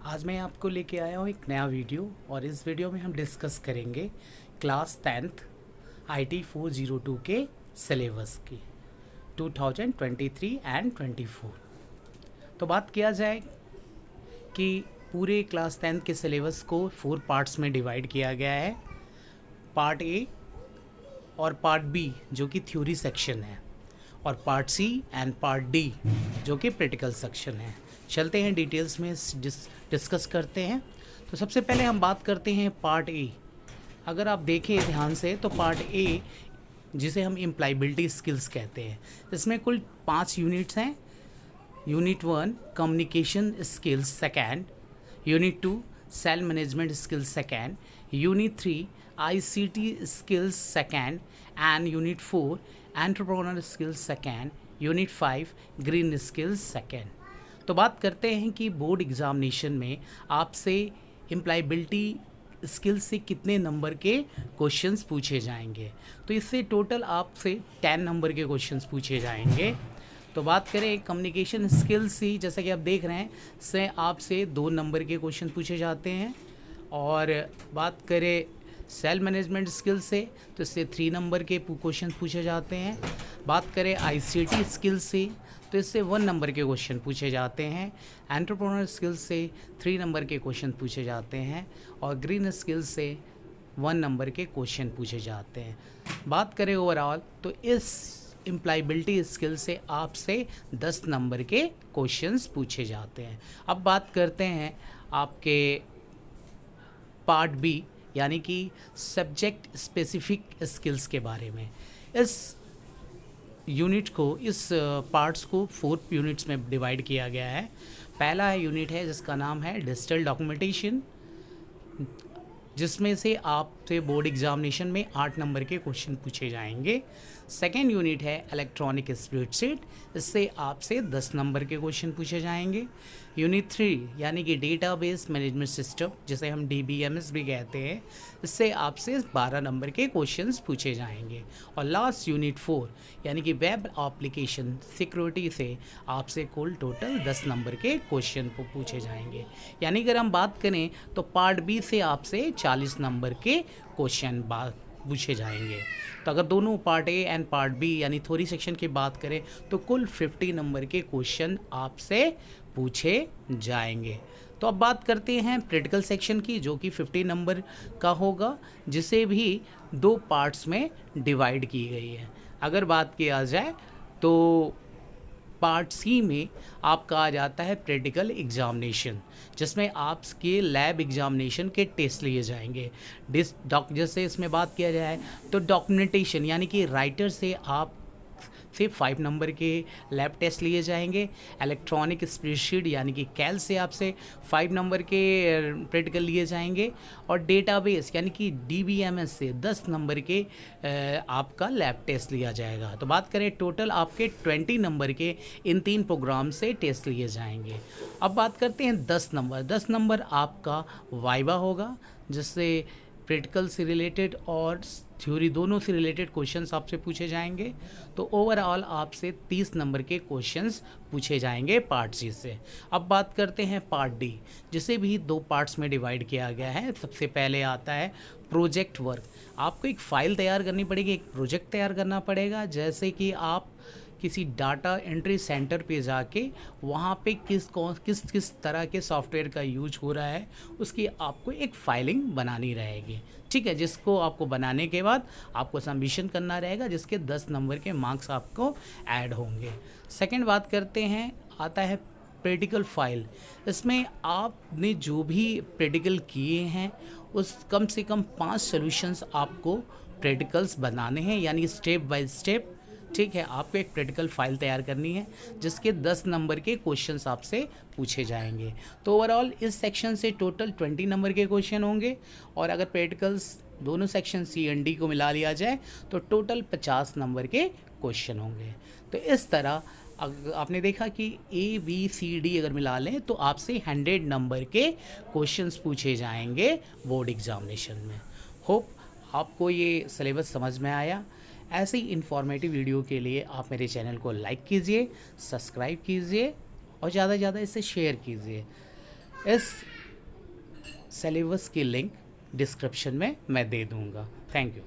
आज मैं आपको लेके आया हूँ एक नया वीडियो और इस वीडियो में हम डिस्कस करेंगे क्लास 10th IT 402 के सिलेबस की 2023 एंड 24। तो बात किया जाए कि पूरे क्लास 10th के सिलेबस को 4 पार्ट्स में डिवाइड किया गया है। पार्ट ए और पार्ट बी जो कि थ्योरी सेक्शन है, और part C and part D जो कि प्रैक्टिकल सेक्शन है। चलते हैं डिटेल्स में डिस्कस करते हैं। तो सबसे पहले हम बात करते हैं पार्ट ए। अगर आप देखें ध्यान से तो पार्ट ए, जिसे हम इम्प्लाइबिलिटी स्किल्स कहते हैं, इसमें कुल 5 यूनिट्स हैं। Unit 1 communication skills second, unit 2 self management skills second, unit 3 ICT skills second, and unit 4 entrepreneur skills second, unit 5 green skills second. तो बात करते हैं कि बोर्ड एग्जामिनेशन में आपसे एम्प्लॉयबिलिटी स्किल्स से कितने नंबर के क्वेश्चंस पूछे जाएंगे। तो इससे टोटल आपसे 10 नंबर के क्वेश्चंस पूछे जाएंगे। तो बात करें कम्युनिकेशन स्किल्स से, जैसा कि आप देख रहे हैं, से आपसे 2 नंबर के क्वेश्चन पूछे जाते हैं। और बात करें सेल मैनेजमेंट स्किल्स से, तो इससे 3 नंबर के क्वेश्चन पूछे जाते हैं। बात करें ICT स्किल्स से, तो इससे 1 नंबर के क्वेश्चन पूछे जाते हैं। एंटरप्रेन्योर स्किल्स से 3 नंबर के क्वेश्चन पूछे जाते हैं, और ग्रीन स्किल्स से 1 नंबर के क्वेश्चन पूछे जाते हैं। बात करें ओवरऑल तो इस एम्प्लॉयबिलिटी स्किल से आपसे 10 नंबर के क्वेश्चंस पूछे जाते हैं। अब बात करते हैं आपके पार्ट बी यानी कि सब्जेक्ट स्पेसिफिक स्किल्स के बारे में। इस यूनिट को, इस पार्ट्स को 4 यूनिट्स में डिवाइड किया गया है। पहला यूनिट है जिसका नाम है डिजिटल डॉक्यूमेंटेशन, जिसमें से आपसे बोर्ड एग्जामिनेशन में 8 नंबर के क्वेश्चन पूछे जाएंगे। सेकेंड यूनिट है इलेक्ट्रॉनिक स्प्रेडशीट, इससे आपसे 10 नंबर के क्वेश्चन पूछे जाएंगे। यूनिट 3 यानी कि डेटाबेस मैनेजमेंट सिस्टम, जिसे हम DBMS भी कहते हैं, इससे आपसे 12 नंबर के क्वेश्चंस पूछे जाएंगे। और लास्ट यूनिट 4 यानी कि वेब एप्लीकेशन सिक्योरिटी से आपसे कुल टोटल 10 नंबर के क्वेश्चन पूछे जाएंगे। यानी अगर हम बात करें तो पार्ट बी से आपसे 40 नंबर के क्वेश्चन पूछे जाएंगे। तो अगर दोनों part A and part B यानी थ्योरी सेक्शन की बात करें तो कुल 50 नंबर के क्वेश्चन आपसे पूछे जाएंगे। तो अब बात करते हैं प्रैक्टिकल सेक्शन की, जो कि 50 नंबर का होगा, जिसे भी 2 पार्ट्स में डिवाइड की गई है। अगर बात किया जाए तो पार्ट सी में आपका आ जाता है प्रैक्टिकल एग्जामिनेशन, जिसमें आपके लैब एग्जामिनेशन के टेस्ट लिए जाएंगे। जैसे इसमें बात किया जाए तो डॉक्यूमेंटेशन यानी कि राइटर से आप से 5 नंबर के लैब टेस्ट लिए जाएंगे। इलेक्ट्रॉनिक स्प्रेडशीट यानी कि कैल से आपसे 5 नंबर के प्रैक्टिकल लिए जाएंगे। और डेटाबेस यानी कि DBMS से 10 नंबर के आपका लैब टेस्ट लिया जाएगा। तो बात करें टोटल आपके 20 नंबर के इन 3 प्रोग्राम से टेस्ट लिए जाएंगे। अब बात करते हैं 10 नंबर। 10 नंबर आपका वाइवा होगा, जिससे प्रैक्टिकल से रिलेटेड और थ्योरी दोनों से रिलेटेड क्वेश्चंस आपसे पूछे जाएंगे। तो ओवरऑल आपसे 30 नंबर के क्वेश्चंस पूछे जाएंगे पार्ट सी से। अब बात करते हैं पार्ट डी, जिसे भी 2 पार्ट्स में डिवाइड किया गया है। सबसे पहले आता है प्रोजेक्ट वर्क। आपको एक फ़ाइल तैयार करनी पड़ेगी, एक प्रोजेक्ट तैयार करना पड़ेगा। जैसे कि आप किसी डाटा एंट्री सेंटर पे जाके वहाँ पे किस तरह के सॉफ्टवेयर का यूज हो रहा है, उसकी आपको एक फाइलिंग बनानी रहेगी। ठीक है, जिसको आपको बनाने के बाद आपको सबमिशन करना रहेगा, जिसके 10 नंबर के मार्क्स आपको ऐड होंगे। सेकंड बात करते हैं, आता है प्रैक्टिकल फाइल। इसमें आपने जो भी प्रैक्टिकल किए हैं उस कम से कम 5 सॉल्यूशंस आपको प्रैक्टिकल्स बनाने हैं, यानी स्टेप बाय स्टेप। ठीक है, आपको एक प्रैक्टिकल फाइल तैयार करनी है, जिसके 10 नंबर के क्वेश्चंस आपसे पूछे जाएंगे। तो ओवरऑल इस सेक्शन से टोटल 20 नंबर के क्वेश्चन होंगे। और अगर प्रैक्टिकल्स दोनों सेक्शन C एंड D को मिला लिया जाए तो टोटल 50 नंबर के क्वेश्चन होंगे। तो इस तरह आपने देखा कि ABCD अगर मिला लें तो आपसे 100 नंबर के क्वेश्चंस पूछे जाएंगे बोर्ड एग्जामिनेशन में। होप आपको ये सिलेबस समझ में आया। ऐसे ही इन्फॉर्मेटिव वीडियो के लिए आप मेरे चैनल को लाइक कीजिए, सब्सक्राइब कीजिए और ज़्यादा से ज़्यादा इसे शेयर कीजिए। इस सिलेबस की लिंक डिस्क्रिप्शन में मैं दे दूँगा। Thank you.